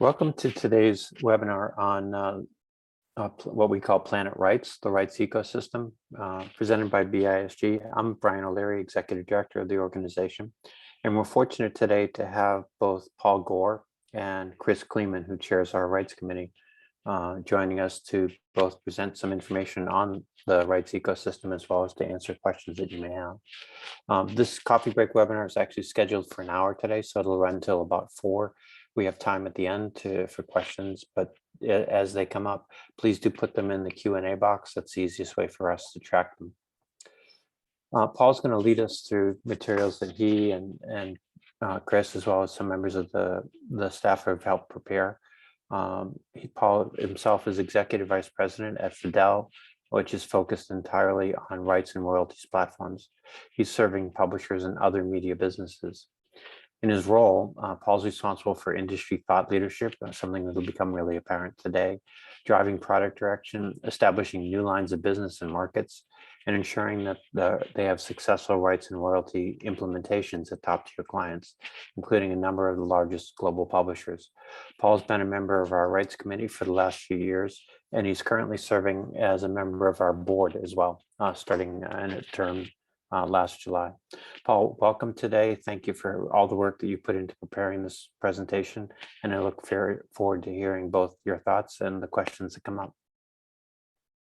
Welcome to today's webinar on what we call Planet Rights, the rights ecosystem, presented by BISG. I'm Brian O'Leary, Executive Director of the organization, and we're fortunate today to have both Paul Gore and Chris Kleeman, who chairs our Rights Committee, joining us to both present some information on the rights ecosystem as well as to answer questions that you may have. This coffee break webinar is actually scheduled for an hour today, so it'll run until about 4. We have time at the end for questions, but as they come up, please do put them in the Q&A box. That's the easiest way for us to track them. Paul's going to lead us through materials that he and Chris, as well as some members of the staff, have helped prepare. Paul himself is Executive Vice President at FADEL, which is focused entirely on rights and royalties platforms. He's serving publishers and other media businesses. In his role, Paul's responsible for industry thought leadership, something that will become really apparent today, driving product direction, establishing new lines of business and markets, and ensuring that they have successful rights and royalty implementations at top-tier clients, including a number of the largest global publishers. Paul's been a member of our Rights Committee for the last few years, and he's currently serving as a member of our board as well, starting in a term last July. Paul, welcome today. Thank you for all the work that you put into preparing this presentation, and I look very forward to hearing both your thoughts and the questions that come up.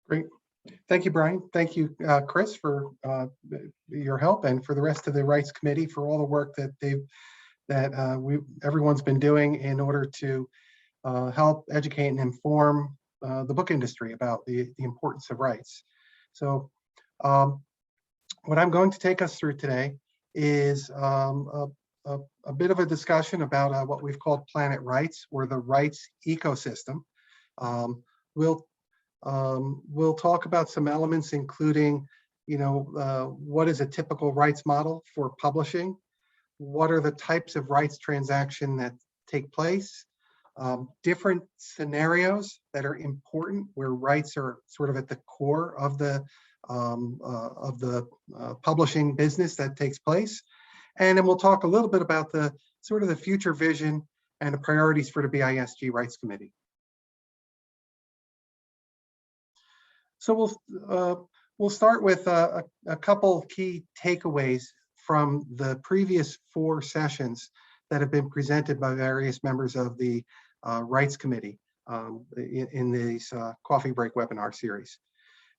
Great. Thank you, Brian. Thank you, Chris, for your help, and for the rest of the Rights Committee for all the work that everyone's been doing in order to help educate and inform the book industry about the importance of rights. So what I'm going to take us through today is a bit of a discussion about what we've called Planet Rights, or the rights ecosystem. We'll talk about some elements, including, what is a typical rights model for publishing? What are the types of rights transaction that take place? Different scenarios that are important where rights are sort of at the core of the publishing business that takes place. And then we'll talk a little bit about the sort of the future vision and the priorities for the BISG Rights Committee. So we'll start with a couple key takeaways from the previous 4 sessions that have been presented by various members of the Rights Committee in these coffee break webinar series.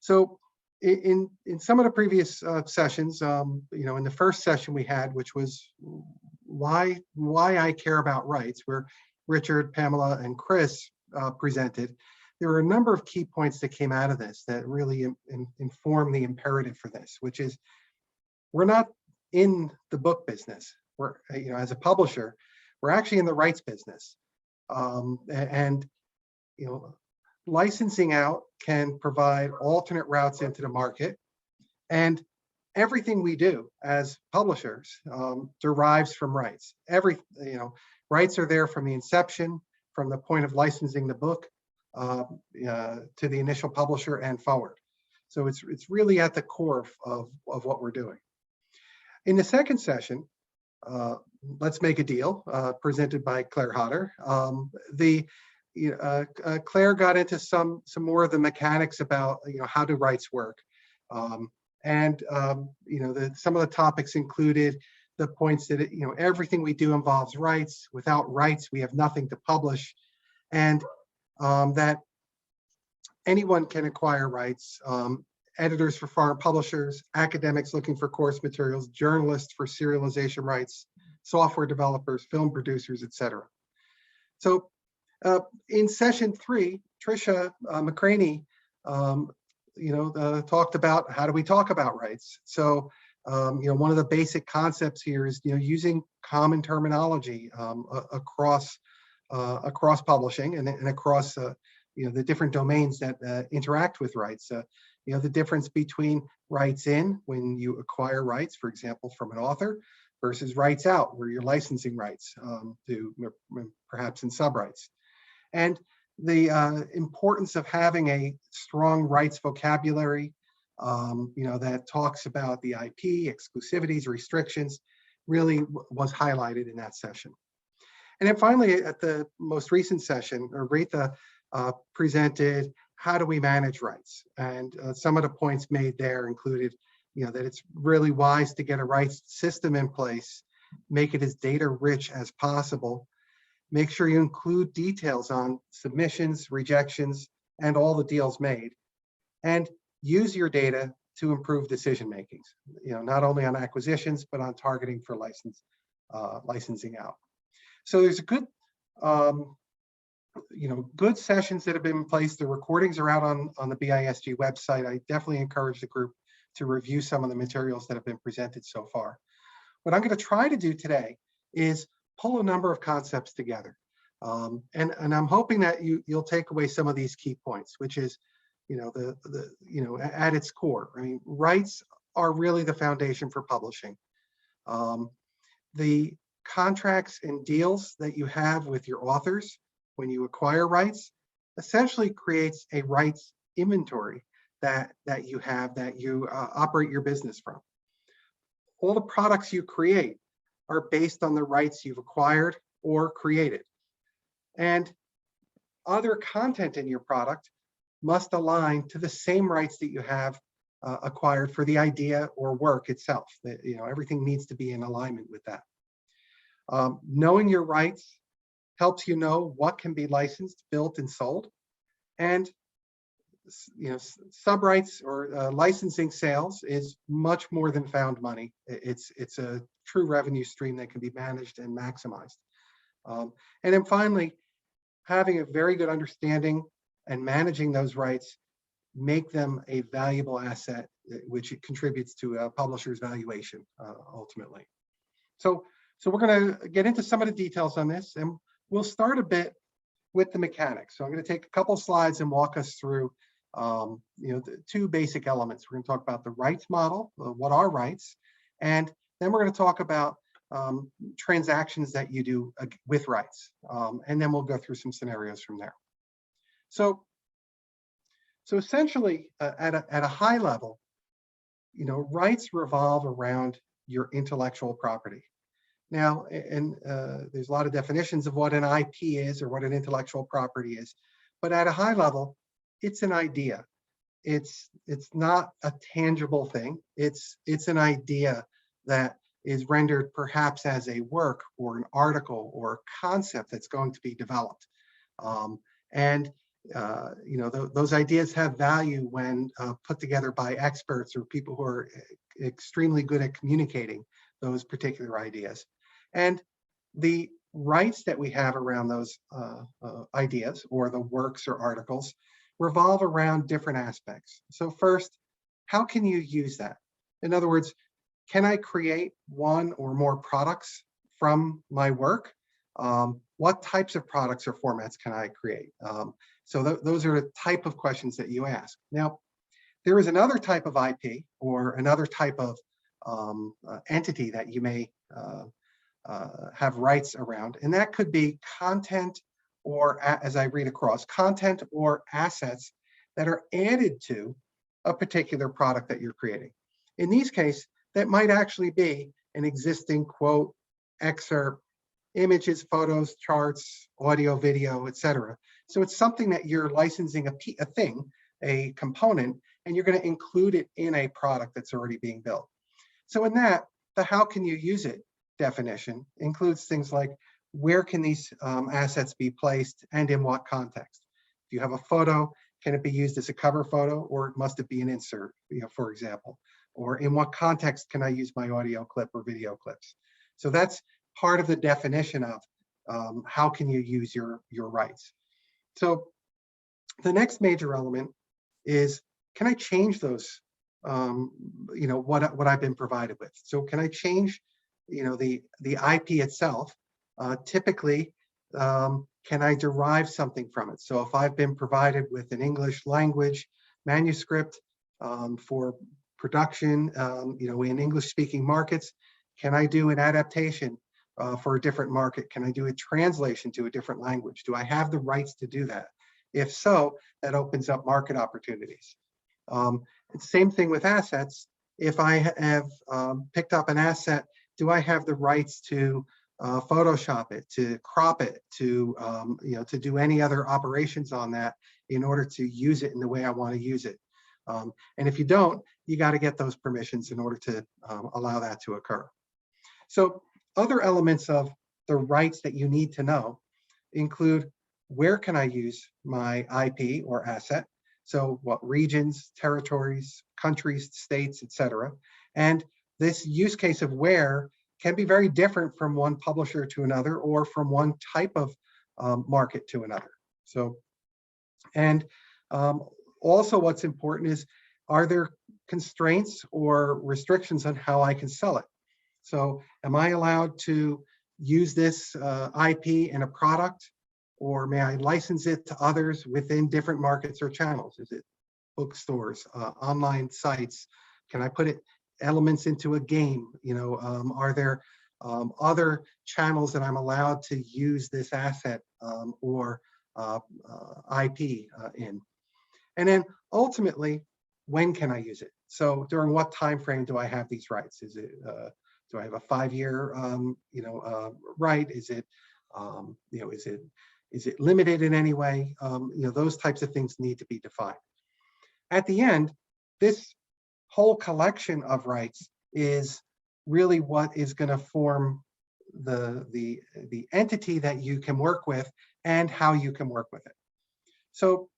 So in some of the previous sessions, in the first session we had, which was why I care about rights, where Richard, Pamela, and Chris presented, there were a number of key points that came out of this that really inform the imperative for this, which is we're not in the book business. We're, as a publisher, we're actually in the rights business, and licensing out can provide alternate routes into the market, and everything we do as publishers derives from rights. Rights are there from the inception, from the point of licensing the book to the initial publisher and forward. So it's really at the core of what we're doing. In the second session, Let's Make a Deal, presented by Claire Hodder, Claire got into some more of the mechanics about how do rights work, and some of the topics included the points that everything we do involves rights. Without rights, we have nothing to publish, and that anyone can acquire rights. Editors for foreign publishers, academics looking for course materials, journalists for serialization rights, software developers, film producers, etc. So in session 3, Tricia McCraney, talked about how do we talk about rights. So, one of the basic concepts here is using common terminology across publishing and across the different domains that interact with rights. The difference between rights in, when you acquire rights, for example, from an author, versus rights out, where you're licensing rights to perhaps in sub-rights. And the importance of having a strong rights vocabulary, that talks about the IP, exclusivities, restrictions, really was highlighted in that session. And then finally, at the most recent session, Aretha presented how do we manage rights, and some of the points made there included, that it's really wise to get a rights system in place, make it as data rich as possible, make sure you include details on submissions, rejections, and all the deals made, and use your data to improve decision makings, not only on acquisitions, but on targeting for licensing out. So there's a good, good sessions that have been in place. The recordings are out on the BISG website. I definitely encourage the group to review some of the materials that have been presented so far. What I'm going to try to do today is pull a number of concepts together. And I'm hoping that you'll take away some of these key points, which is, at its core, I mean, rights are really the foundation for publishing. The contracts and deals that you have with your authors when you acquire rights essentially creates a rights inventory that you have, that you operate your business from. All the products you create are based on the rights you've acquired or created. And other content in your product must align to the same rights that you have acquired for the idea or work itself. Everything needs to be in alignment with that. Knowing your rights helps you know what can be licensed, built, and sold. And sub-rights or licensing sales is much more than found money. It's a true revenue stream that can be managed and maximized. And then finally, having a very good understanding and managing those rights make them a valuable asset, which contributes to a publisher's valuation ultimately. So we're going to get into some of the details on this, and we'll start a bit with the mechanics. So I'm going to take a couple slides and walk us through the two basic elements. We're going to talk about the rights model, what are rights, and then we're going to talk about transactions that you do with rights, and then we'll go through some scenarios from there. So essentially, at a high level, rights revolve around your intellectual property. Now, and there's a lot of definitions of what an IP is or what an intellectual property is, but at a high level, it's an idea. It's not a tangible thing. It's an idea that is rendered perhaps as a work or an article or a concept that's going to be developed. Those ideas have value when put together by experts or people who are extremely good at communicating those particular ideas. And the rights that we have around those ideas or the works or articles revolve around different aspects. So first, how can you use that? In other words, can I create one or more products from my work? What types of products or formats can I create? So those are the type of questions that you ask. Now, there is another type of IP or another type of entity that you may have rights around, and that could be content or, as I read across, content or assets that are added to a particular product that you're creating. In these cases, that might actually be an existing quote, excerpt, images, photos, charts, audio, video, etc. So it's something that you're licensing a thing, a component, and you're going to include it in a product that's already being built. So in that, the how can you use it definition includes things like where can these assets be placed and in what context? If you have a photo, can it be used as a cover photo or must it be an insert, for example? Or in what context can I use my audio clip or video clips? So that's part of the definition of how can you use your rights. So the next major element is, can I change those, what I've been provided with? So can I change, the IP itself? Typically, can I derive something from it? So if I've been provided with an English language manuscript for production, in English-speaking markets, can I do an adaptation for a different market? Can I do a translation to a different language? Do I have the rights to do that? If so, that opens up market opportunities. Same thing with assets. If I have picked up an asset, do I have the rights to Photoshop it, to crop it, to to do any other operations on that in order to use it in the way I want to use it. And if you don't, you got to get those permissions in order to allow that to occur. So other elements of the rights that you need to know include, where can I use my IP or asset? So what regions, territories, countries, states, etc. And this use case of where can be very different from one publisher to another, or from one type of market to another. So, and also what's important is, are there constraints or restrictions on how I can sell it? So am I allowed to use this IP in a product, or may I license it to others within different markets or channels? Is it bookstores, online sites? Can I put elements into a game? Are there other channels that I'm allowed to use this asset or IP in? And then ultimately, when can I use it? So during what time frame do I have these rights? Is it do I have a 5-year right? Is it is it limited in any way? Those types of things need to be defined. At the end, this whole collection of rights is really what is going to form the entity that you can work with and how you can work with it. So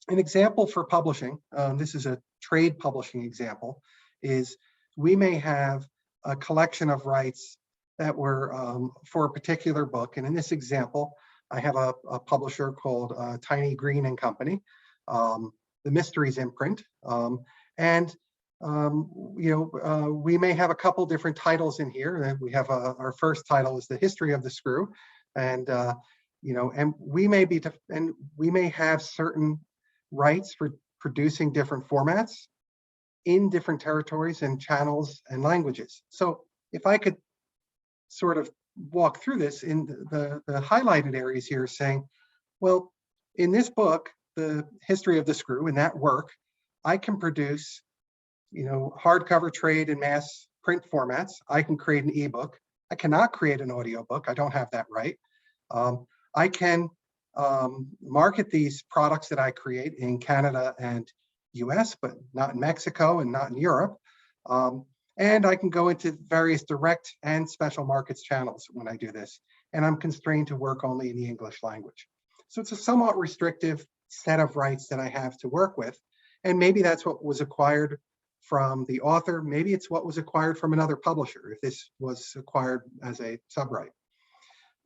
an example for publishing, this is a trade publishing example, is we may have a collection of rights that were for a particular book. And in this example, I have a publisher called Tiny Green and Company, the Mysteries imprint. We may have a couple different titles in here. We have our first title is The History of the Screw. And, and we may have certain rights for producing different formats in different territories and channels and languages. So if I could sort of walk through this in the highlighted areas here, saying, well, in this book, The History of the Screw, in that work, I can produce, hardcover trade and mass print formats. I can create an ebook. I cannot create an audiobook. I don't have that right. I can market these products that I create in Canada and US, but not in Mexico and not in Europe. And I can go into various direct and special markets channels when I do this. And I'm constrained to work only in the English language. So it's a somewhat restrictive set of rights that I have to work with. And maybe that's what was acquired from the author. Maybe it's what was acquired from another publisher, if this was acquired as a subright.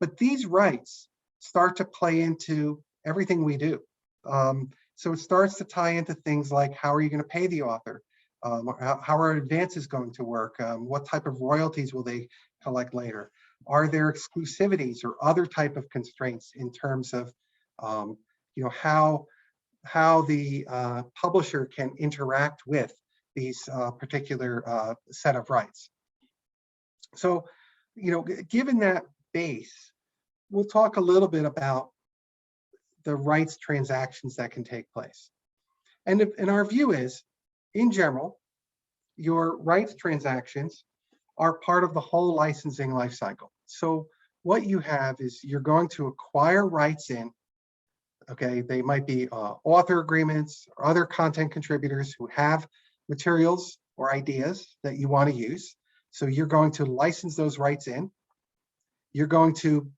But these rights start to play into everything we do. So it starts to tie into things like, how are you going to pay the author? How are advances going to work? What type of royalties will they collect later? Are there exclusivities or other type of constraints in terms of how the publisher can interact with these particular set of rights? So, given that base, we'll talk a little bit about the rights transactions that can take place. And our view is, in general, your rights transactions are part of the whole licensing lifecycle. So what you have is, you're going to acquire rights in, okay, they might be author agreements or other content contributors who have materials or ideas that you want to use. So you're going to license those rights in. You're going to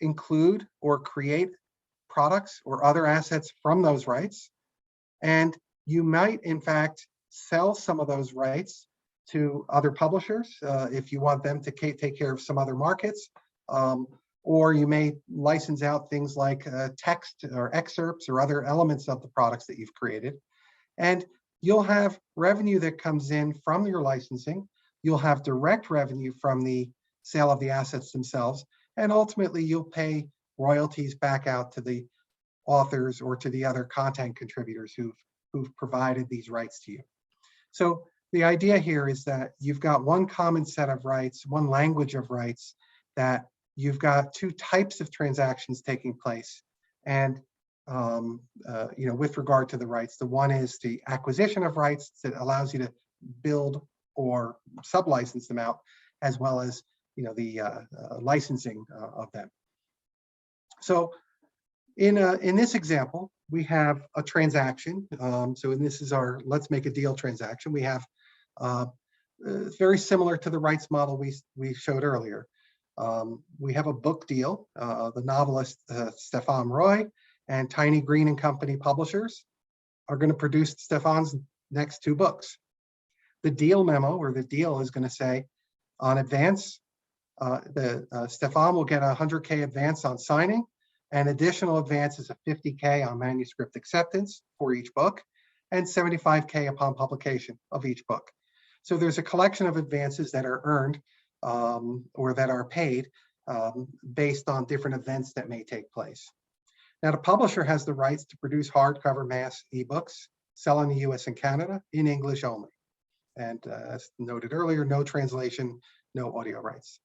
include or create products or other assets from those rights. And you might, in fact, sell some of those rights to other publishers if you want them to take care of some other markets. Or you may license out things like text or excerpts or other elements of the products that you've created. And you'll have revenue that comes in from your licensing. You'll have direct revenue from the sale of the assets themselves. And ultimately, you'll pay royalties back out to the authors or to the other content contributors who've provided these rights to you. So the idea here is that you've got one common set of rights, one language of rights, that you've got two types of transactions taking place. And with regard to the rights, the one is the acquisition of rights that allows you to build or sublicense them out, as well as licensing of them. So in this example, we have a transaction. This is our let's make a deal transaction. We have very similar to the rights model we showed earlier. We have a book deal. The novelist Stefan Roy and Tiny Green and Company publishers are going to produce Stefan's next 2 books. The deal memo or the deal is going to say on advance, Stefan will get a 100K advance on signing, and additional advances of 50K on manuscript acceptance for each book, and 75K upon publication of each book. So there's a collection of advances that are earned or that are paid based on different events that may take place. Now, the publisher has the rights to produce hardcover mass ebooks, sell in the US and Canada in English only. And as noted earlier, no translation, no audio rights.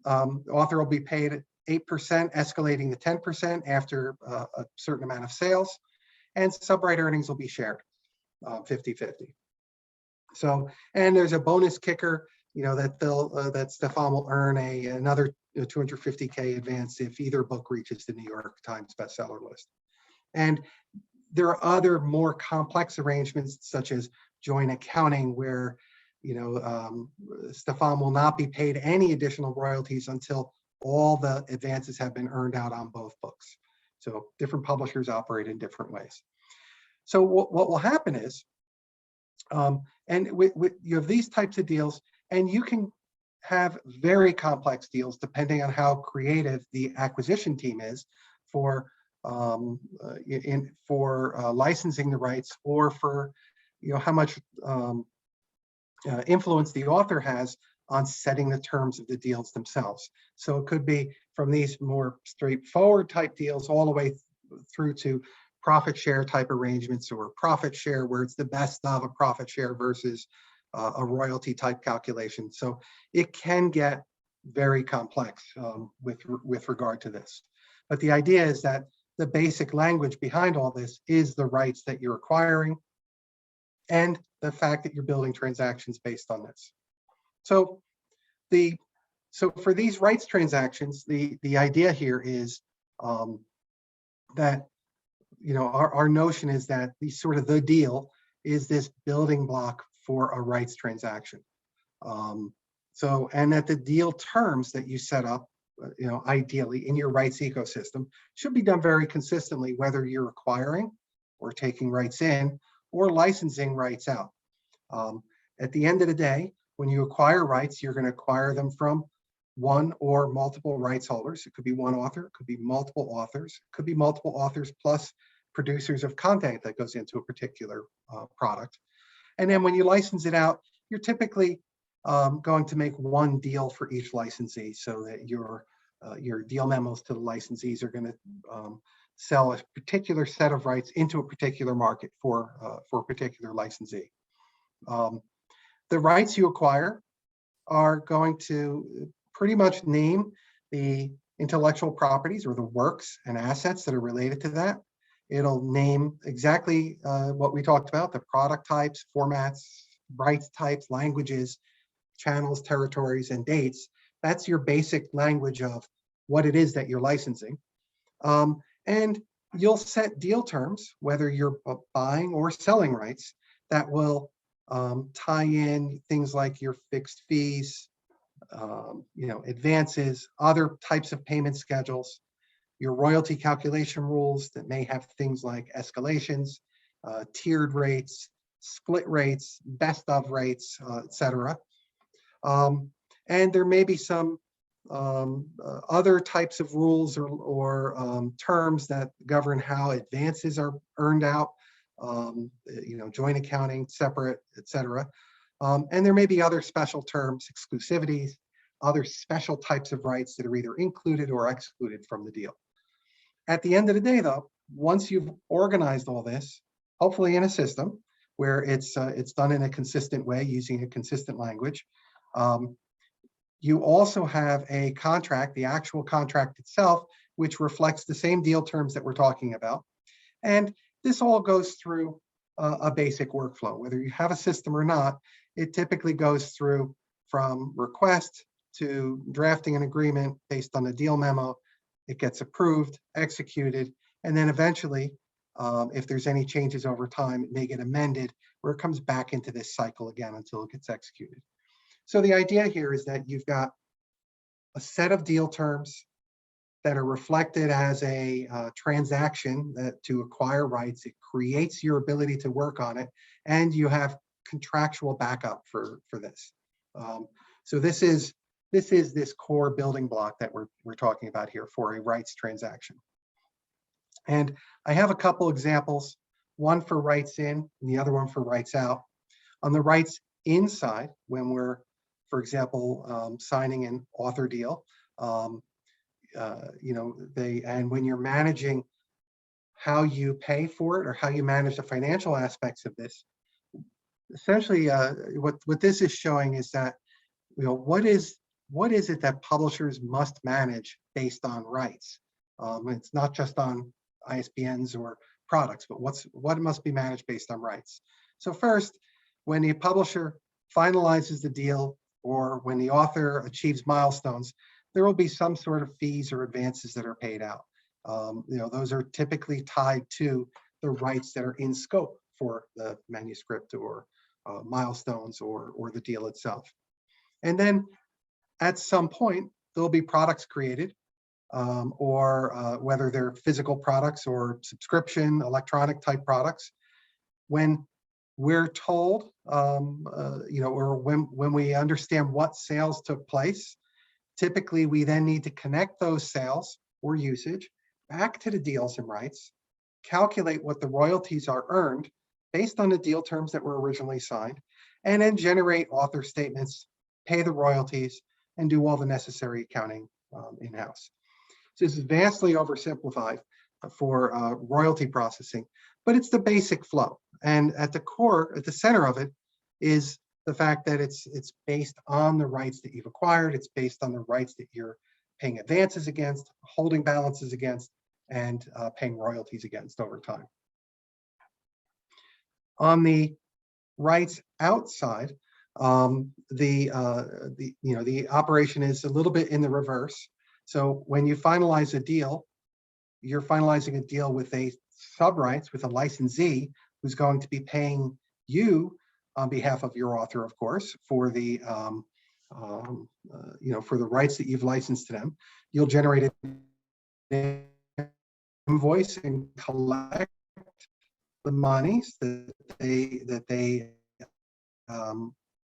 Author will be paid 8%, escalating to 10% after a certain amount of sales, and subright earnings will be shared 50-50. So, and there's a bonus kicker, that Stefan will earn another 250K advance if either book reaches the New York Times bestseller list. And there are other more complex arrangements, such as joint accounting, where Stefan will not be paid any additional royalties until all the advances have been earned out on both books. So different publishers operate in different ways. So what will happen is, you have these types of deals, and you can have very complex deals depending on how creative the acquisition team is for licensing the rights, or for how much influence the author has on setting the terms of the deals themselves. So it could be from these more straightforward type deals all the way through to profit share type arrangements, or profit share where it's the best of a profit share versus a royalty type calculation. So it can get very complex with regard to this. But the idea is that the basic language behind all this is the rights that you're acquiring and the fact that you're building transactions based on this. So for these rights transactions, the idea here is that our notion is that the deal is this building block for a rights transaction. And that the deal terms that you set up, ideally in your rights ecosystem, should be done very consistently, whether you're acquiring or taking rights in or licensing rights out. At the end of the day, when you acquire rights, you're going to acquire them from one or multiple rights holders. It could be one author, it could be multiple authors, it could be multiple authors plus producers of content that goes into a particular product. And then when you license it out, you're typically going to make one deal for each licensee, so that your deal memos to the licensees are going to sell a particular set of rights into a particular market for a particular licensee. The rights you acquire are going to pretty much name the intellectual properties or the works and assets that are related to that. It'll name exactly what we talked about, the product types, formats, rights types, languages, channels, territories, and dates. That's your basic language of what it is that you're licensing. And you'll set deal terms, whether you're buying or selling rights, that will tie in things like your fixed fees, advances, other types of payment schedules, your royalty calculation rules that may have things like escalations, tiered rates, split rates, best of rates, etc. And there may be some other types of rules or terms that govern how advances are earned out, joint accounting, separate, etc. And there may be other special terms, exclusivities, other special types of rights that are either included or excluded from the deal. At the end of the day, though, once you've organized all this, hopefully in a system where it's done in a consistent way using a consistent language, you also have a contract, the actual contract itself, which reflects the same deal terms that we're talking about. And this all goes through a basic workflow. Whether you have a system or not, it typically goes through from request to drafting an agreement based on a deal memo. It gets approved, executed, and then eventually, if there's any changes over time, it may get amended, where it comes back into this cycle again until it gets executed. So the idea here is that you've got a set of deal terms that are reflected as a transaction that to acquire rights. It creates your ability to work on it, and you have contractual backup for this. So this is this core building block that we're talking about here for a rights transaction. And I have a couple examples, one for rights in and the other one for rights out. On the rights inside, when we're, for example, signing an author deal, and when you're managing how you pay for it or how you manage the financial aspects of this, essentially what this is showing is that, what is it that publishers must manage based on rights? It's not just on ISBNs or products, but what must be managed based on rights. So first, when the publisher finalizes the deal or when the author achieves milestones, there will be some sort of fees or advances that are paid out. Those are typically tied to the rights that are in scope for the manuscript or milestones or the deal itself. And then at some point, there'll be products created, or whether they're physical products or subscription, electronic type products. When we're told, or when we understand what sales took place, typically we then need to connect those sales or usage back to the deals and rights, calculate what the royalties are earned based on the deal terms that were originally signed, and then generate author statements, pay the royalties, and do all the necessary accounting in-house. So this is vastly oversimplified for royalty processing, but it's the basic flow. And at the core, at the center of it, is the fact that it's based on the rights that you've acquired. It's based on the rights that you're paying advances against, holding balances against, and paying royalties against over time. On the rights outside, the operation is a little bit in the reverse. So when you finalize a deal, you're finalizing a deal with a sub-rights, with a licensee who's going to be paying you on behalf of your author, of course, for the for the rights that you've licensed to them. You'll generate an invoice and collect the monies that they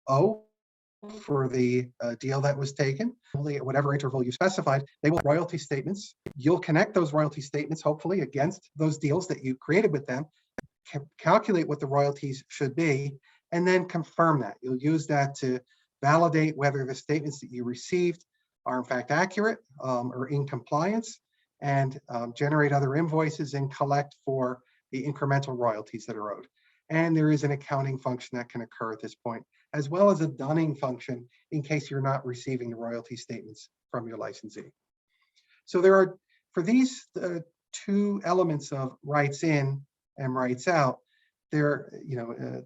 owe for the deal that was taken. At whatever interval you specified, they will royalty statements. You'll connect those royalty statements, hopefully, against those deals that you created with them, calculate what the royalties should be, and then confirm that. You'll use that to validate whether the statements that you received are in fact accurate or in compliance, and generate other invoices and collect for the incremental royalties that are owed. And there is an accounting function that can occur at this point, as well as a dunning function in case you're not receiving the royalty statements from your licensee. So there are, for these two elements of rights in and rights out, there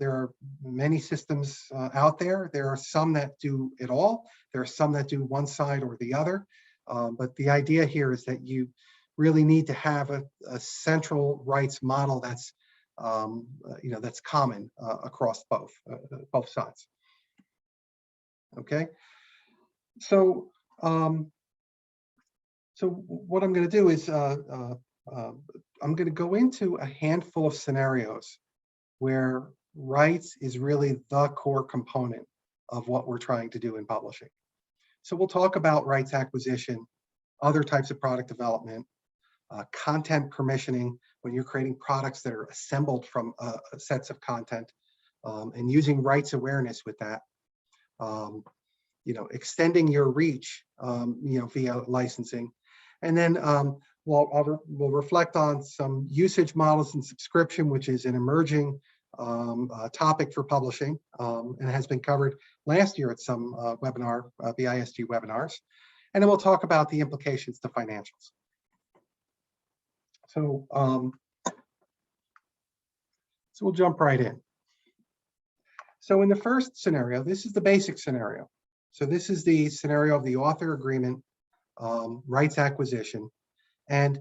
are many systems out there. There are some that do it all. There are some that do one side or the other. But the idea here is that you really need to have a central rights model that's that's common across both sides. Okay, so what I'm going to do is I'm going to go into a handful of scenarios where rights is really the core component of what we're trying to do in publishing. So we'll talk about rights acquisition, other types of product development, content permissioning, when you're creating products that are assembled from sets of content, and using rights awareness with that, extending your reach, via licensing. And then we'll reflect on some usage models and subscription, which is an emerging topic for publishing, and has been covered last year at some BISG webinars. And then we'll talk about the implications to financials. So, so we'll jump right in. So in the first scenario, this is the basic scenario. So this is the scenario of the author agreement, rights acquisition. And,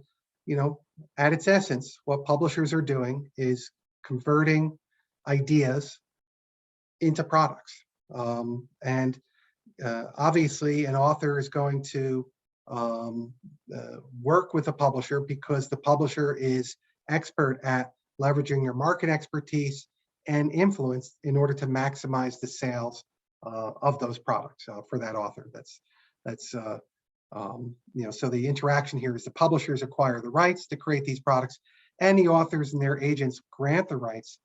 at its essence, what publishers are doing is converting ideas into products. And obviously, an author is going to work with a publisher because the publisher is expert at leveraging your market expertise and influence in order to maximize the sales of those products for that author. So the interaction here is the publishers acquire the rights to create these products, and the authors and their agents grant the rights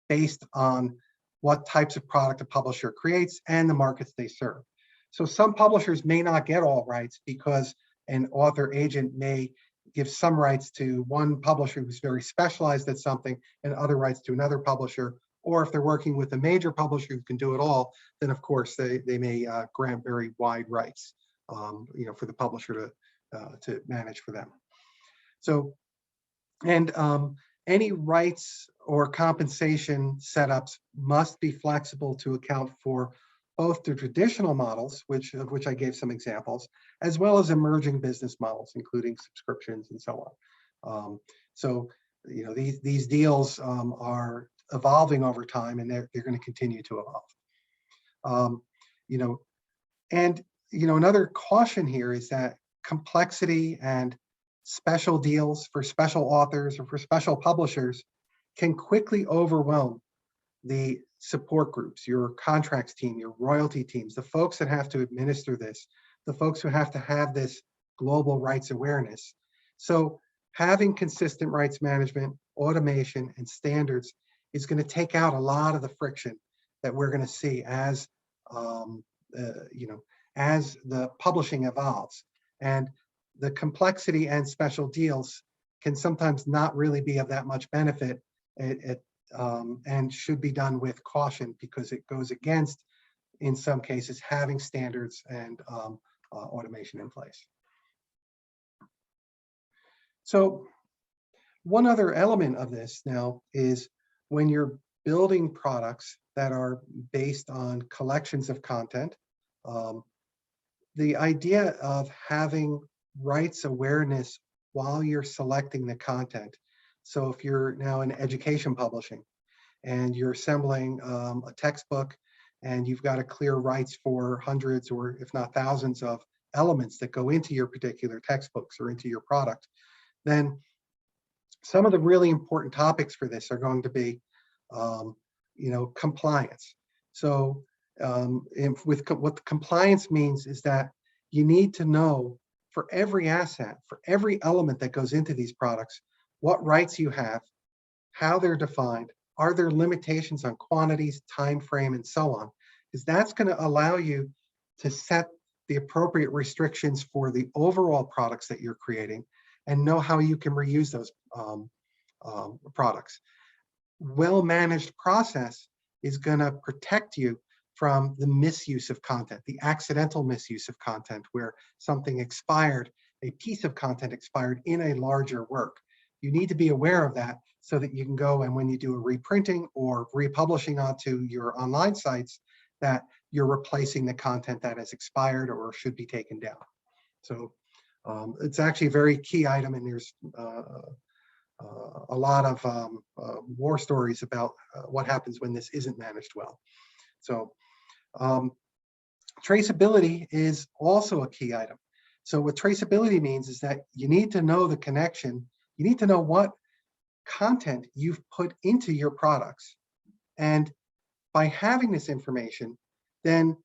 based on what types of product a publisher creates and the markets they serve. So some publishers may not get all rights because an author agent may give some rights to one publisher who's very specialized at something and other rights to another publisher. Or if they're working with a major publisher who can do it all, then of course they may grant very wide rights, for the publisher to manage for them. So, and any rights or compensation setups must be flexible to account for both the traditional models, of which I gave some examples, as well as emerging business models, including subscriptions and so on. So, these deals are evolving over time, and they're going to continue to evolve. Another caution here is that complexity and special deals for special authors or for special publishers can quickly overwhelm the support groups, your contracts team, your royalty teams, the folks that have to administer this, the folks who have to have this global rights awareness. So having consistent rights management, automation, and standards is going to take out a lot of the friction that we're going to see as the publishing evolves. And the complexity and special deals can sometimes not really be of that much benefit and should be done with caution because it goes against, in some cases, having standards and automation in place. So one other element of this now is when you're building products that are based on collections of content, the idea of having rights awareness while you're selecting the content. So if you're now in education publishing and you're assembling a textbook and you've got to clear rights for hundreds or if not thousands of elements that go into your particular textbooks or into your product, then some of the really important topics for this are going to be, compliance. So what the compliance means is that you need to know for every asset, for every element that goes into these products, what rights you have, how they're defined, are there limitations on quantities, time frame, and so on, because that's going to allow you to set the appropriate restrictions for the overall products that you're creating and know how you can reuse those products. Well-managed process is going to protect you from the misuse of content, the accidental misuse of content where something expired, a piece of content expired in a larger work. You need to be aware of that so that you can go and when you do a reprinting or republishing onto your online sites, that you're replacing the content that has expired or should be taken down. So it's actually a very key item, and there's a lot of war stories about what happens when this isn't managed well. So traceability is also a key item. So what traceability means is that you need to know the connection. You need to know what content you've put into your products. And by having this information, then,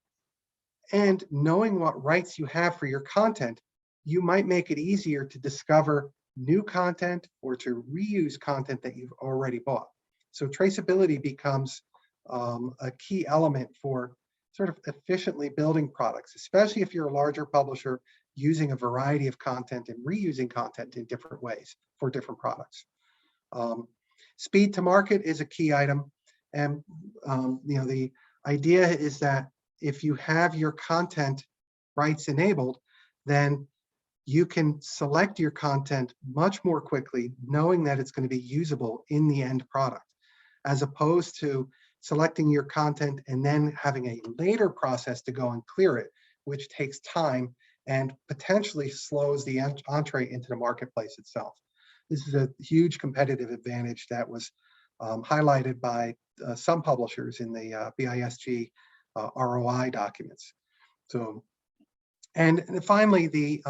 and knowing what rights you have for your content, you might make it easier to discover new content or to reuse content that you've already bought. So traceability becomes a key element for sort of efficiently building products, especially if you're a larger publisher using a variety of content and reusing content in different ways for different products. Speed to market is a key item. And the idea is that if you have your content rights enabled, then you can select your content much more quickly, knowing that it's going to be usable in the end product, as opposed to selecting your content, and then having a later process to go and clear it, which takes time and potentially slows the entree into the marketplace itself. This is a huge competitive advantage that was highlighted by some publishers in the BISG ROI documents. So, and finally, the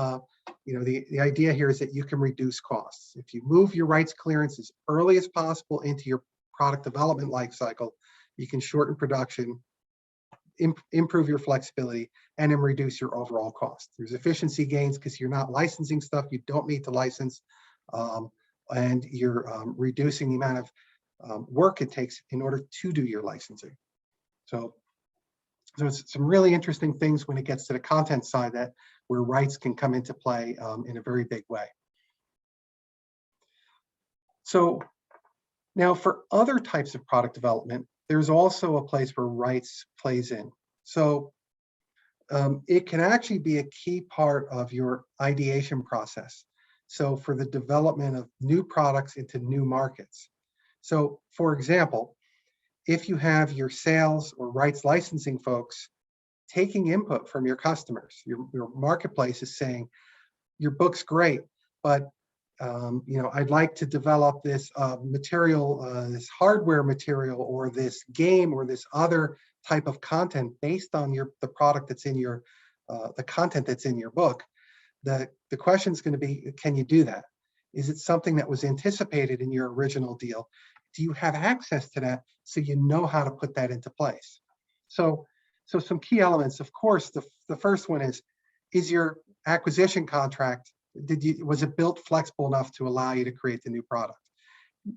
idea here is that you can reduce costs. If you move your rights clearance as early as possible into your product development lifecycle, you can shorten production, improve your flexibility, and then reduce your overall cost. There's efficiency gains because you're not licensing stuff you don't need to license, and you're reducing the amount of work it takes in order to do your licensing. So there's some really interesting things when it gets to the content side that where rights can come into play in a very big way. So now for other types of product development, there's also a place where rights plays in. So it can actually be a key part of your ideation process. So for the development of new products into new markets. So for example, if you have your sales or rights licensing folks taking input from your customers, your marketplace is saying, your book's great, but I'd like to develop this material, this hardware material, or this game, or this other type of content based on the product that's in your, the content that's in your book. The question is going to be, can you do that? Is it something that was anticipated in your original deal? Do you have access to that so you know how to put that into place? So some key elements, of course, the first one is your acquisition contract, was it built flexible enough to allow you to create the new product?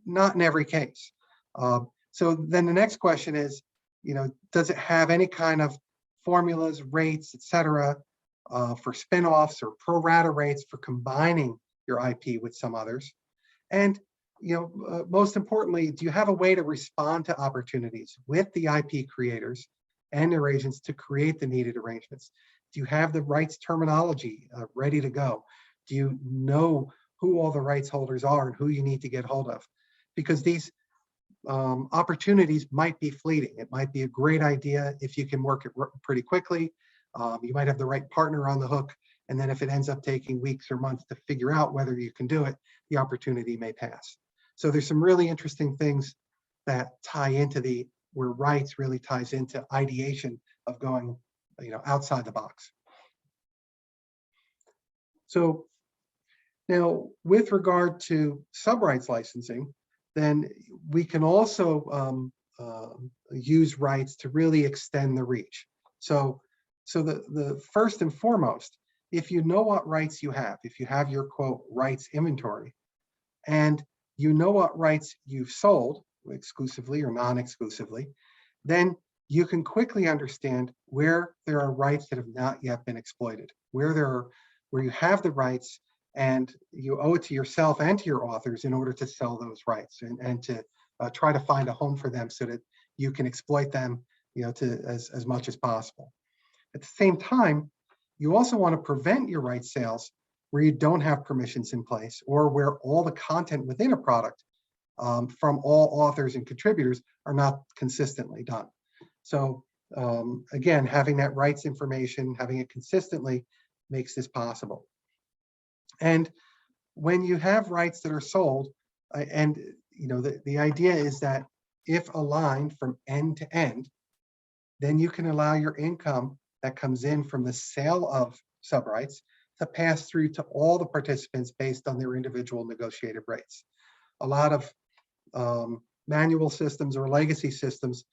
Not in every case. So then the next question is, does it have any kind of formulas, rates, etc., for spin-offs or pro rata rates for combining your IP with some others? And most importantly, do you have a way to respond to opportunities with the IP creators and their agents to create the needed arrangements? Do you have the rights terminology ready to go? Do you know who all the rights holders are and who you need to get hold of? Because these opportunities might be fleeting. It might be a great idea if you can work it pretty quickly. You might have the right partner on the hook, and then if it ends up taking weeks or months to figure out whether you can do it, the opportunity may pass. So there's some really interesting things that tie into where rights really ties into ideation of going, outside the box. So now with regard to sub-rights licensing, then we can also use rights to really extend the reach. So the first and foremost, if you know what rights you have, if you have your quote rights inventory, and you know what rights you've sold exclusively or non-exclusively, then you can quickly understand where there are rights that have not yet been exploited, where you have the rights and you owe it to yourself and to your authors in order to sell those rights and to try to find a home for them so that you can exploit them, to as much as possible. At the same time, you also want to prevent your rights sales where you don't have permissions in place or where all the content within a product from all authors and contributors are not consistently done. So again, having that rights information, having it consistently makes this possible. And when you have rights that are sold, and the idea is that if aligned from end to end, then you can allow your income that comes in from the sale of sub-rights to pass through to all the participants based on their individual negotiated rates. A lot of manual systems or legacy systems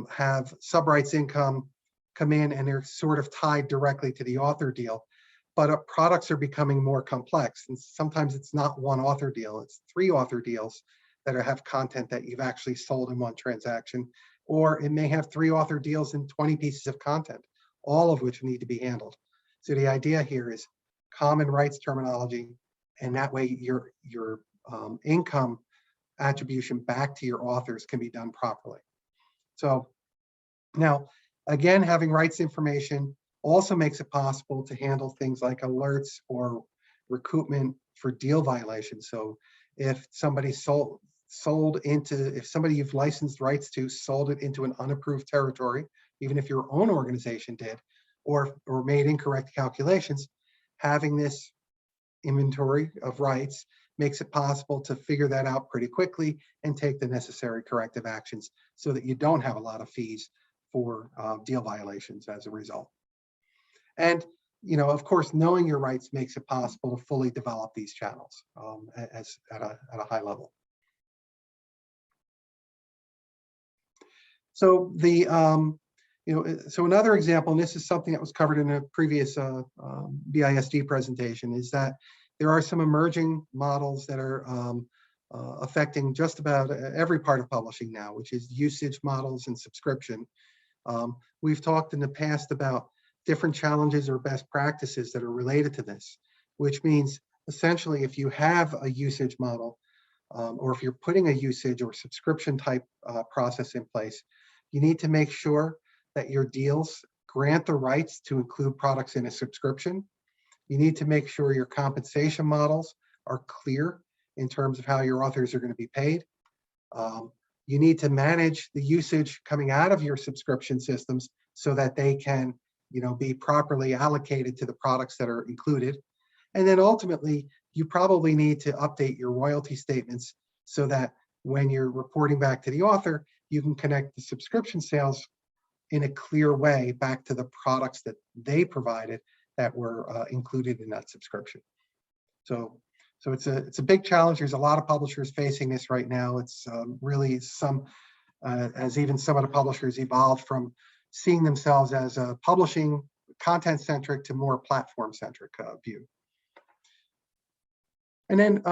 have sub-rights income come in and they're sort of tied directly to the author deal. But products are becoming more complex. And sometimes it's not one author deal, it's 3 author deals that have content that you've actually sold in one transaction. Or it may have 3 author deals and 20 pieces of content, all of which need to be handled. So the idea here is common rights terminology, and that way your income attribution back to your authors can be done properly. So now, again, having rights information also makes it possible to handle things like alerts or recoupment for deal violations. So if somebody sold into, if somebody you've licensed rights to sold it into an unapproved territory, even if your own organization did, or made incorrect calculations, having this inventory of rights makes it possible to figure that out pretty quickly and take the necessary corrective actions so that you don't have a lot of fees for deal violations as a result. And of course, knowing your rights makes it possible to fully develop these channels at a high level. So so another example, and this is something that was covered in a previous BISD presentation, is that there are some emerging models that are affecting just about every part of publishing now, which is usage models and subscription. We've talked in the past about different challenges or best practices that are related to this, which means essentially if you have a usage model, or if you're putting a usage or subscription type process in place, you need to make sure that your deals grant the rights to include products in a subscription. You need to make sure your compensation models are clear in terms of how your authors are going to be paid. You need to manage the usage coming out of your subscription systems so that they can be properly allocated to the products that are included. And then ultimately, you probably need to update your royalty statements so that when you're reporting back to the author, you can connect the subscription sales in a clear way back to the products that they provided that were included in that subscription. So it's a big challenge. There's a lot of publishers facing this right now. It's really as even some of the publishers evolved from seeing themselves as a publishing content-centric to more platform-centric view. And then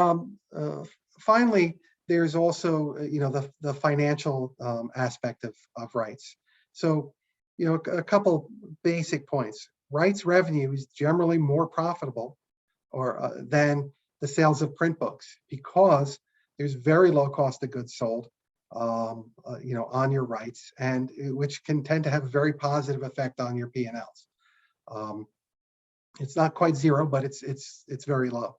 finally, there's also the financial aspect of rights. So a couple basic points. Rights revenue is generally more profitable than the sales of print books because there's very low cost of goods sold on your rights, and which can tend to have a very positive effect on your P&Ls. It's not quite zero, but it's very low.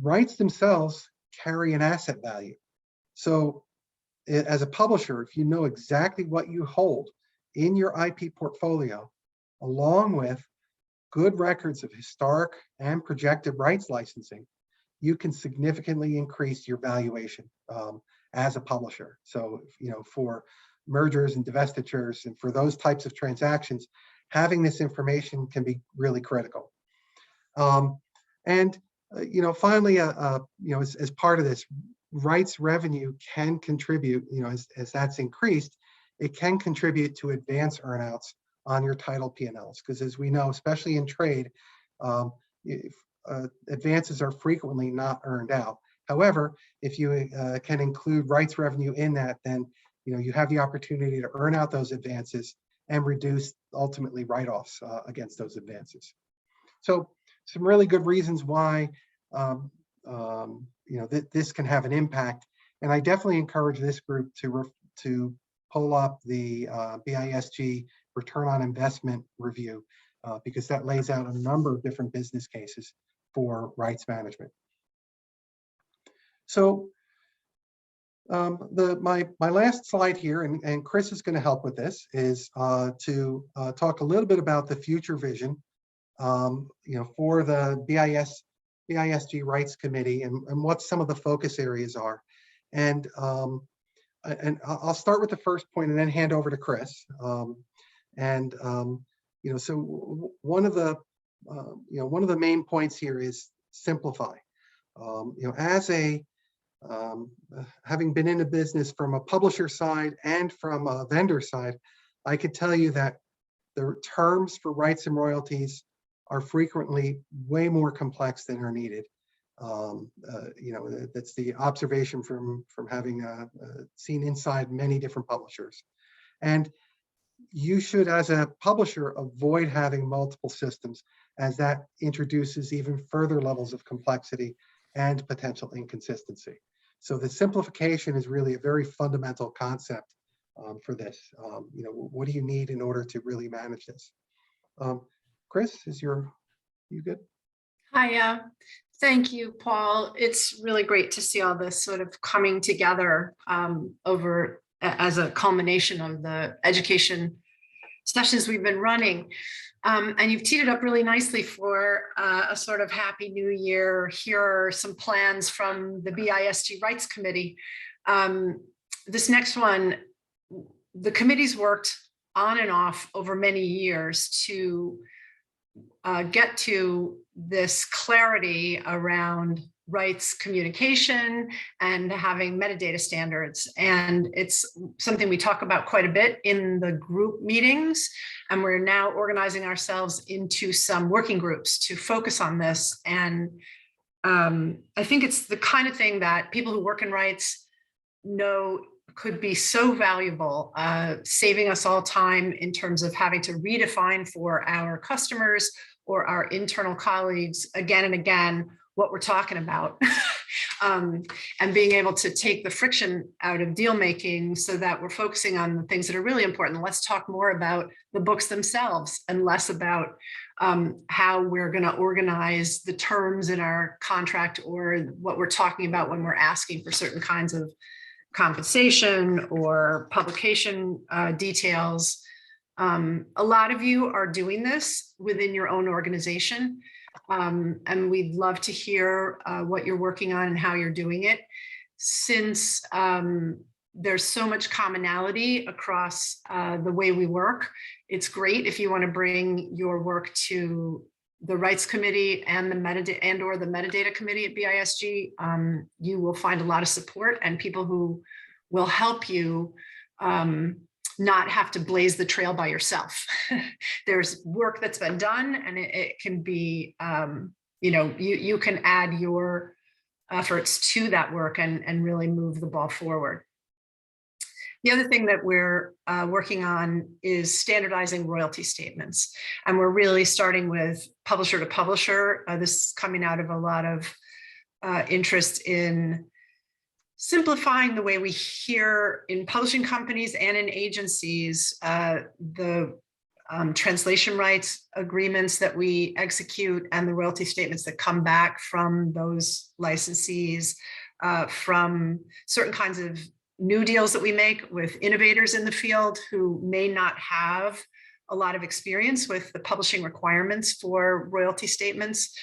Rights themselves carry an asset value. So as a publisher, if you know exactly what you hold in your IP portfolio, along with good records of historic and projected rights licensing, you can significantly increase your valuation as a publisher. So, for mergers and divestitures and for those types of transactions, having this information can be really critical. Finally, as part of this, rights revenue can contribute, as that's increased, it can contribute to advance earnouts on your title P&Ls, because as we know, especially in trade, advances are frequently not earned out. However, if you can include rights revenue in that, then you have the opportunity to earn out those advances and reduce ultimately write-offs against those advances. So some really good reasons why this can have an impact, and I definitely encourage this group to pull up the BISG return on investment review because that lays out a number of different business cases for rights management. So my last slide here, and Chris is going to help with this, is to talk a little bit about the future vision for the BISG Rights Committee and what some of the focus areas are. And I'll start with the first point and then hand over to Chris. So one of the main points here is simplify. As having been in the business from a publisher side and from a vendor side, I could tell you that the terms for rights and royalties are frequently way more complex than are needed. That's the observation from having seen inside many different publishers. And you should, as a publisher, avoid having multiple systems, as that introduces even further levels of complexity and potential inconsistency. So the simplification is really a very fundamental concept for this. What do you need in order to really manage this? Chris, you good? Hi, yeah. Thank you, Paul. It's really great to see all this sort of coming together as a culmination of the education sessions we've been running. And you've teed it up really nicely for a sort of happy new year. Here are some plans from the BISG Rights Committee. This next one, the committee's worked on and off over many years to get to this clarity around rights communication and having metadata standards. And it's something we talk about quite a bit in the group meetings. And we're now organizing ourselves into some working groups to focus on this. And I think it's the kind of thing that people who work in rights know could be so valuable, saving us all time in terms of having to redefine for our customers or our internal colleagues again and again what we're talking about, and being able to take the friction out of deal making so that we're focusing on the things that are really important. Let's talk more about the books themselves and less about how we're going to organize the terms in our contract or what we're talking about when we're asking for certain kinds of compensation or publication details. A lot of you are doing this within your own organization, and we'd love to hear what you're working on and how you're doing it. Since there's so much commonality across the way we work, it's great if you want to bring your work to the Rights Committee and the Metadata Committee at BISG. You will find a lot of support and people who will help you not have to blaze the trail by yourself. There's work that's been done, and it can be, you can add your efforts to that work and really move the ball forward. The other thing that we're working on is standardizing royalty statements. And we're really starting with publisher to publisher. This is coming out of a lot of interest in simplifying the way we hear in publishing companies and in agencies, the translation rights agreements that we execute and the royalty statements that come back from those licensees, from certain kinds of new deals that we make with innovators in the field who may not have a lot of experience with the publishing requirements for royalty statements.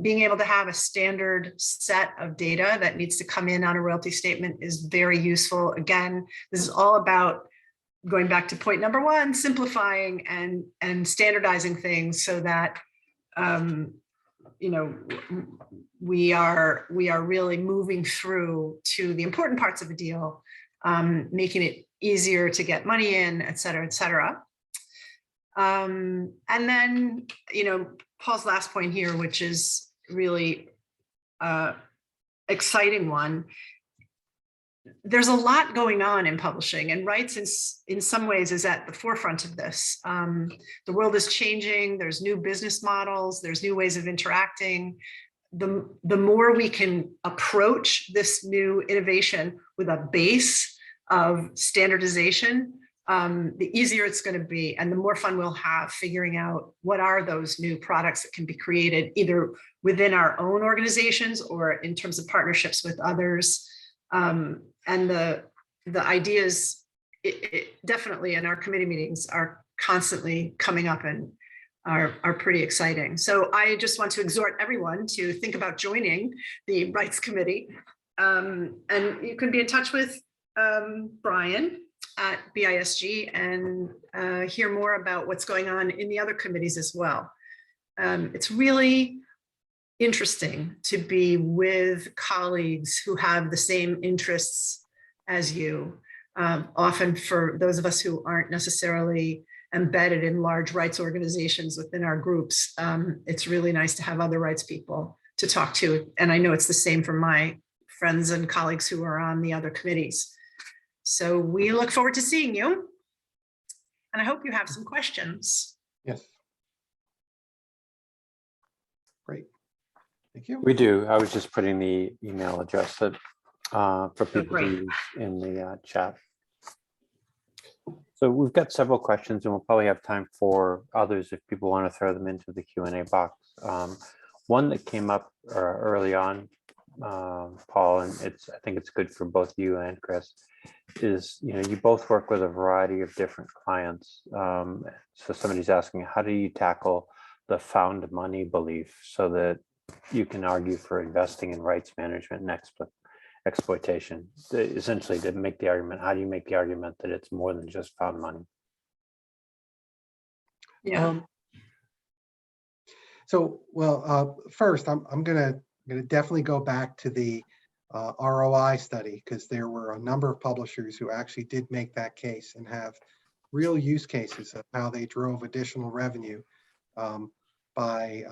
Being able to have a standard set of data that needs to come in on a royalty statement is very useful. Again, this is all about going back to point number one, simplifying and standardizing things so that we are really moving through to the important parts of a deal, making it easier to get money in, et cetera, et cetera. And then, Paul's last point here, which is really exciting one. There's a lot going on in publishing, and rights in some ways is at the forefront of this. The world is changing. There's new business models. There's new ways of interacting. The more we can approach this new innovation with a base of standardization, the easier it's going to be, and the more fun we'll have figuring out what are those new products that can be created either within our own organizations or in terms of partnerships with others. And the ideas definitely in our committee meetings are constantly coming up and are pretty exciting. So I just want to exhort everyone to think about joining the Rights Committee. And you can be in touch with Brian at BISG and hear more about what's going on in the other committees as well. It's really interesting to be with colleagues who have the same interests as you. Often for those of us who aren't necessarily embedded in large rights organizations within our groups, it's really nice to have other rights people to talk to. And I know it's the same for my friends and colleagues who are on the other committees. So we look forward to seeing you. And I hope you have some questions. Yes. Great. Thank you. We do. I was just putting the email address that, for people to use in the chat. So we've got several questions and we'll probably have time for others if people want to throw them into the Q&A box. One that came up early on, Paul, and I think it's good for both you and Chris, is, you both work with a variety of different clients. So somebody's asking, how do you tackle the found money belief so that you can argue for investing in rights management and exploitation? Essentially, to make the argument, how do you make the argument that it's more than just found money? Yeah. First, I'm gonna definitely go back to the ROI study, because there were a number of publishers who actually did make that case and have real use cases of how they drove additional revenue by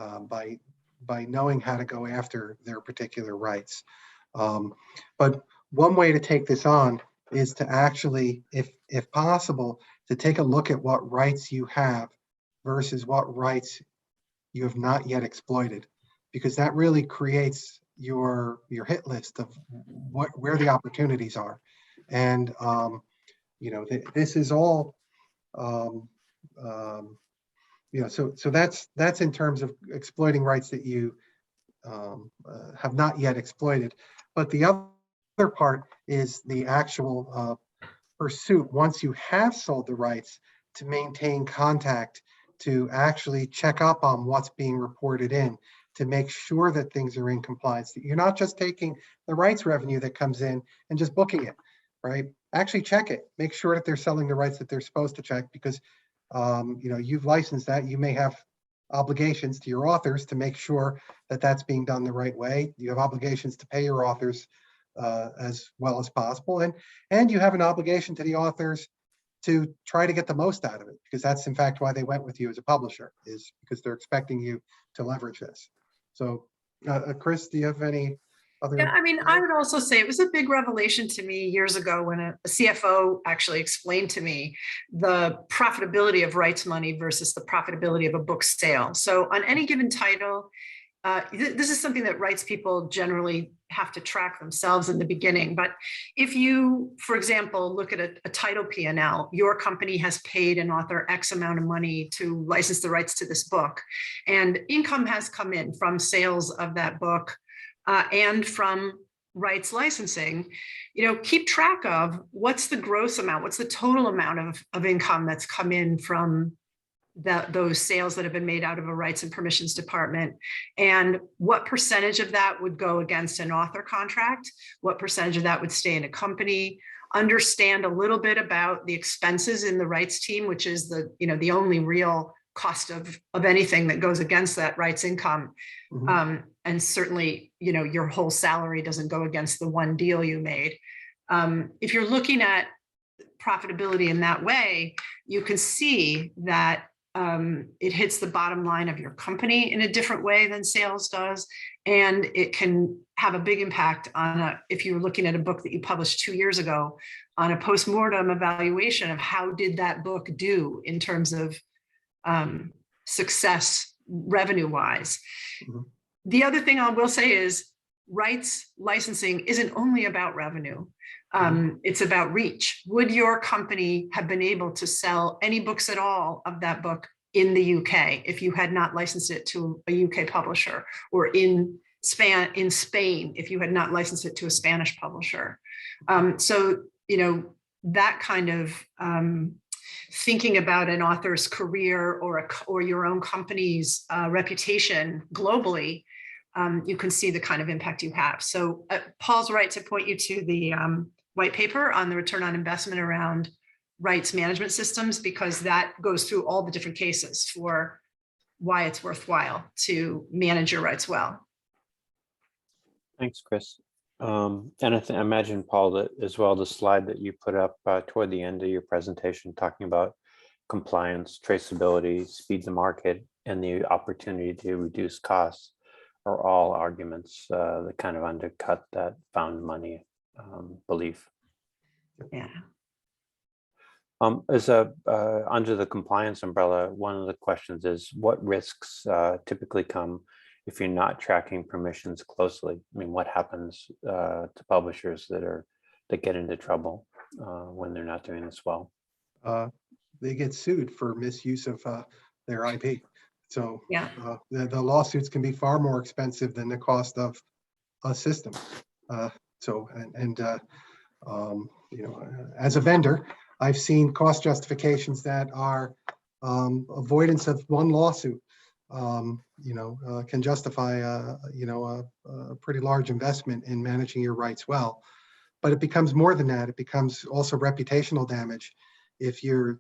knowing how to go after their particular rights. But one way to take this on is to actually, if possible, to take a look at what rights you have versus what rights you have not yet exploited, because that really creates your hit list of where the opportunities are. And this is all so that's in terms of exploiting rights that you have not yet exploited. But the other part is the actual pursuit, once you have sold the rights, to maintain contact, to actually check up on what's being reported in, to make sure that things are in compliance, that you're not just taking the rights revenue that comes in and just booking it, right? Actually check it, make sure that they're selling the rights that they're supposed to check, because you've licensed that, you may have obligations to your authors to make sure that that's being done the right way. You have obligations to pay your authors as well as possible, and you have an obligation to the authors to try to get the most out of it, because that's in fact why they went with you as a publisher, is because they're expecting you to leverage this. So Chris, do you have any other? Yeah, I mean, I would also say it was a big revelation to me years ago when a CFO actually explained to me the profitability of rights money versus the profitability of a book sale. So on any given title, this is something that rights people generally have to track themselves in the beginning. But if you, for example, look at a title P&L, your company has paid an author X amount of money to license the rights to this book, and income has come in from sales of that book and from rights licensing, keep track of what's the gross amount, what's the total amount of income that's come in from those sales that have been made out of a rights and permissions department, and what percentage of that would go against an author contract, what percentage of that would stay in a company. Understand a little bit about the expenses in the rights team, which is the only real cost of anything that goes against that rights income. Mm-hmm. And certainly, your whole salary doesn't go against the one deal you made. If you're looking at profitability in that way, you can see that it hits the bottom line of your company in a different way than sales does. And it can have a big impact on if you were looking at a book that you published 2 years ago, on a postmortem evaluation of how did that book do in terms of success revenue-wise. Mm-hmm. The other thing I will say is rights licensing isn't only about revenue. It's about reach. Would your company have been able to sell any books at all of that book in the UK if you had not licensed it to a UK publisher, or in Spain if you had not licensed it to a Spanish publisher? So that kind of thinking about an author's career or your own company's reputation globally, you can see the kind of impact you have. So Paul's right to point you to the white paper on the return on investment around rights management systems, because that goes through all the different cases for why it's worthwhile to manage your rights well. Thanks, Chris. And I imagine, Paul, that as well, the slide that you put up toward the end of your presentation, talking about compliance, traceability, speed to market, and the opportunity to reduce costs, are all arguments that kind of undercut that found money belief. Yeah. Under the compliance umbrella, one of the questions is, what risks typically come if you're not tracking permissions closely? I mean, what happens to publishers that get into trouble when they're not doing this well? They get sued for misuse of their IP. So Yeah. the lawsuits can be far more expensive than the cost of a system. As a vendor, I've seen cost justifications that are avoidance of one lawsuit, can justify a pretty large investment in managing your rights well. But it becomes more than that. It becomes also reputational damage if you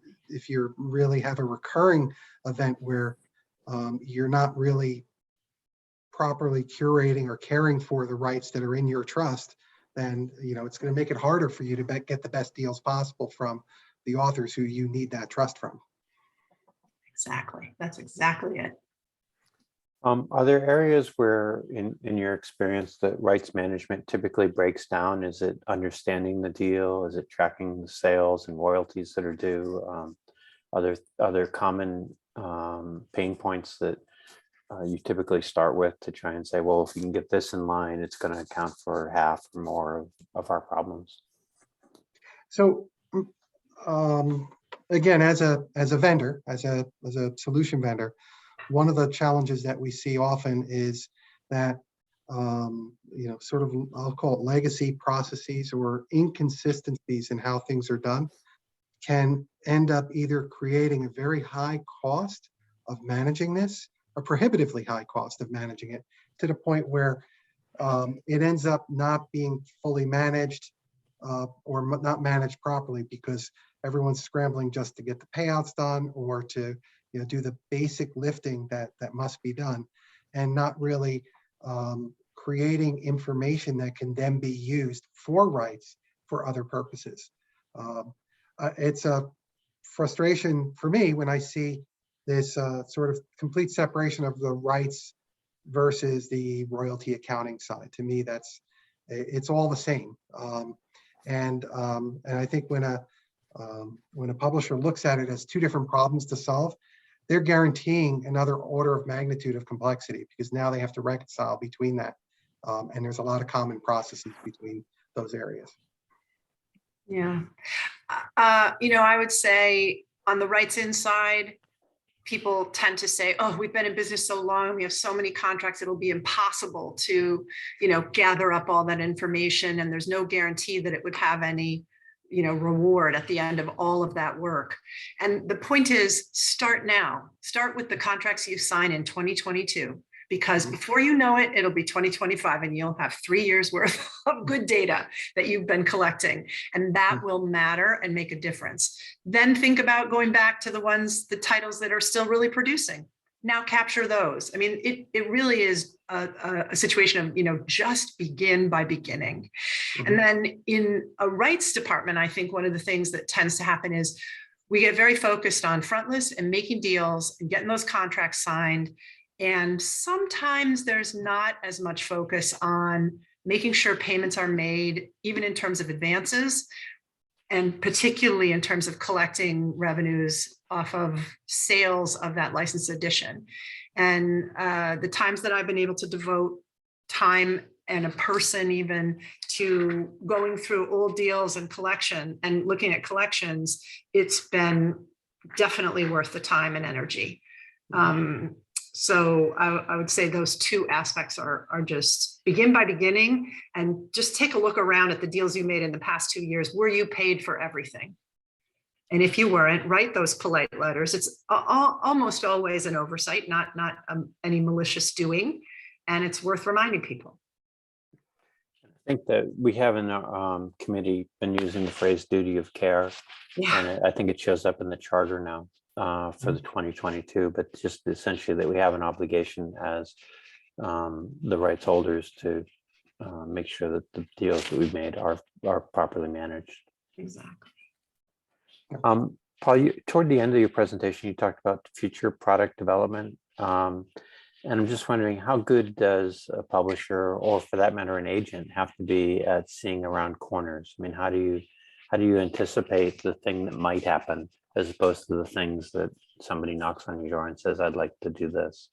really have a recurring event where you're not really properly curating or caring for the rights that are in your trust. Then it's going to make it harder for you to get the best deals possible from the authors who you need that trust from. Exactly. That's exactly it. Are there areas where, in your experience, that rights management typically breaks down? Is it understanding the deal? Is it tracking the sales and royalties that are due? Other common pain points that you typically start with to try and say, well, if we can get this in line, it's going to account for half or more of our problems? So again, as a vendor, as a solution vendor, one of the challenges that we see often is that sort of, I'll call it legacy processes or inconsistencies in how things are done can end up either creating a very high cost of managing this, a prohibitively high cost of managing it, to the point where it ends up not being fully managed or not managed properly because everyone's scrambling just to get the payouts done or to do the basic lifting that must be done, and not really creating information that can then be used for rights for other purposes. It's a frustration for me when I see this sort of complete separation of the rights versus the royalty accounting side. To me, it's all the same. And I think when a publisher looks at it as two different problems to solve, they're guaranteeing another order of magnitude of complexity because now they have to reconcile between that. And there's a lot of common processes between those areas. Yeah. I would say on the rights inside, people tend to say, oh, we've been in business so long, we have so many contracts, it'll be impossible to, gather up all that information. And there's no guarantee that it would have any, reward at the end of all of that work. And the point is, start now. Start with the contracts you sign in 2022, because before you know it, it'll be 2025 and you'll have 3 years worth of good data that you've been collecting. And that will matter and make a difference. Then think about going back to the titles that are still really producing. Now capture those. I mean, it really is a situation of, just begin by beginning. And then in a rights department, I think one of the things that tends to happen is we get very focused on frontlist and making deals and getting those contracts signed. And sometimes there's not as much focus on making sure payments are made, even in terms of advances, and particularly in terms of collecting revenues off of sales of that license edition. And the times that I've been able to devote time and a person even to going through old deals and collection and looking at collections, it's been definitely worth the time and energy. So I would say those two aspects are just begin by beginning and just take a look around at the deals you made in the past 2 years. Were you paid for everything? And if you weren't, write those polite letters. It's almost always an oversight, not any malicious doing, and it's worth reminding people. I think that we have in our committee been using the phrase duty of care, and I think it shows up in the charter now for the 2022, but just essentially that we have an obligation as the rights holders to make sure that the deals that we've made are properly managed. Exactly. Paul, toward the end of your presentation, you talked about future product development. And I'm just wondering, how good does a publisher, or for that matter, an agent, have to be at seeing around corners? I mean, how do you anticipate the thing that might happen as opposed to the things that somebody knocks on your door and says, I'd like to do this?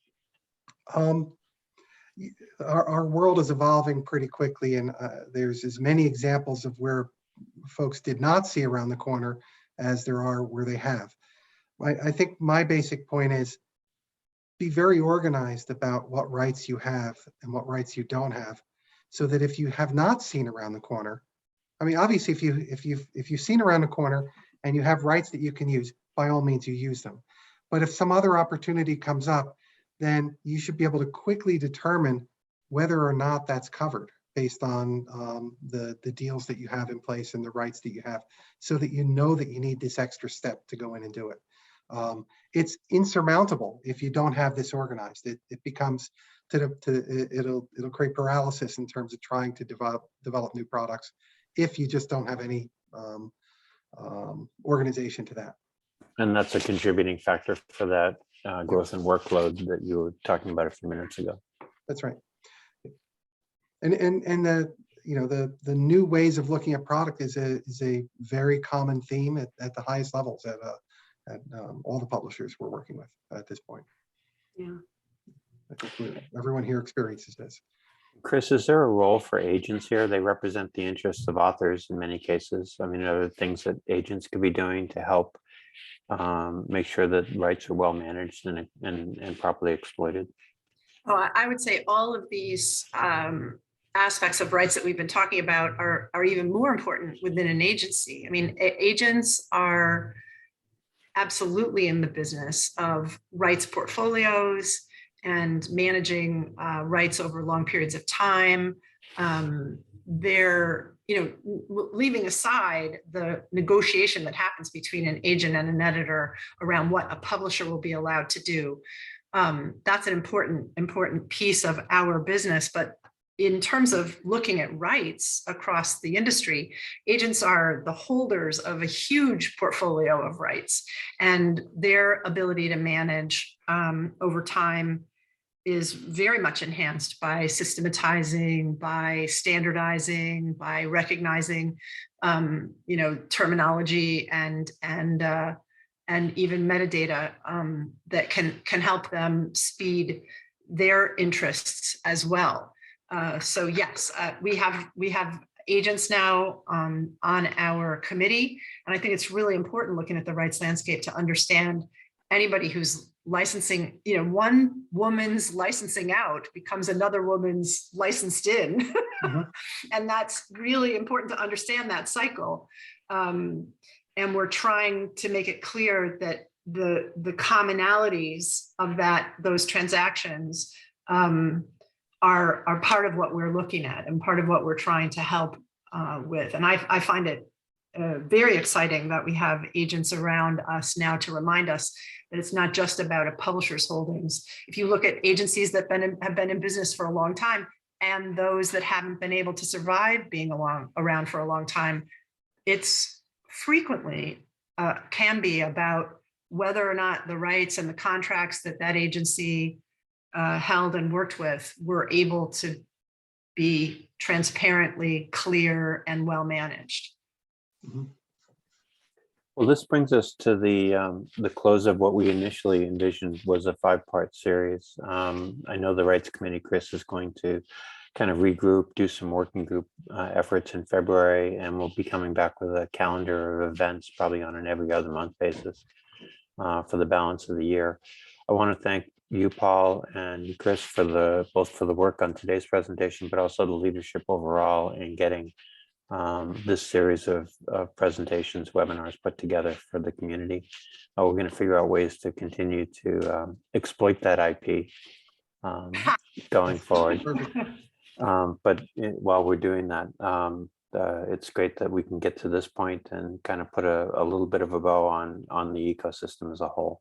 Our world is evolving pretty quickly, and there's as many examples of where folks did not see around the corner as there are where they have. I think my basic point is be very organized about what rights you have and what rights you don't have, so that if you have not seen around the corner, I mean, obviously, if you've seen around the corner and you have rights that you can use, by all means, you use them. But if some other opportunity comes up, then you should be able to quickly determine whether or not that's covered based on the deals that you have in place and the rights that you have, so that you know that you need this extra step to go in and do it. It's insurmountable if you don't have this organized. It becomes it'll create paralysis in terms of trying to develop new products if you just don't have any organization to that. And that's a contributing factor for that growth and workload that you were talking about a few minutes ago. That's right. And the the new ways of looking at product is a very common theme at the highest levels at all the publishers we're working with at this point. Yeah. I think everyone here experiences this. Chris, is there a role for agents here? They represent the interests of authors in many cases. I mean, are there things that agents could be doing to help make sure that rights are well managed and properly exploited? Oh, I would say all of these aspects of rights that we've been talking about are even more important within an agency. I mean, agents are absolutely in the business of rights portfolios and managing rights over long periods of time. They're, leaving aside the negotiation that happens between an agent and an editor around what a publisher will be allowed to do. That's an important piece of our business. But in terms of looking at rights across the industry, agents are the holders of a huge portfolio of rights, and their ability to manage over time is very much enhanced by systematizing, by standardizing, by recognizing, terminology and even metadata that can help them speed their interests as well. So yes, we have agents now on our committee, and I think it's really important looking at the rights landscape to understand anybody who's licensing, one woman's licensing out becomes another woman's licensed in. Mm-hmm. And that's really important to understand that cycle. And we're trying to make it clear that the commonalities of those transactions are part of what we're looking at and part of what we're trying to help with. And I find it very exciting that we have agents around us now to remind us that it's not just about a publisher's holdings. If you look at agencies that have been in business for a long time and those that haven't been able to survive being around for a long time, it's frequently can be about whether or not the rights and the contracts that agency held and worked with were able to be transparently clear and well managed. Mm-hmm. Well, this brings us to the close of what we initially envisioned was a 5-part series. I know the Rights Committee, Chris, is going to kind of regroup, do some working group efforts in February, and we'll be coming back with a calendar of events, probably on an every other month basis for the balance of the year. I want to thank you, Paul, and Chris for both for the work on today's presentation, but also the leadership overall in getting this series of presentations, webinars put together for the community. We're going to figure out ways to continue to exploit that IP going forward. But while we're doing that, it's great that we can get to this point and kind of put a little bit of a bow on the ecosystem as a whole.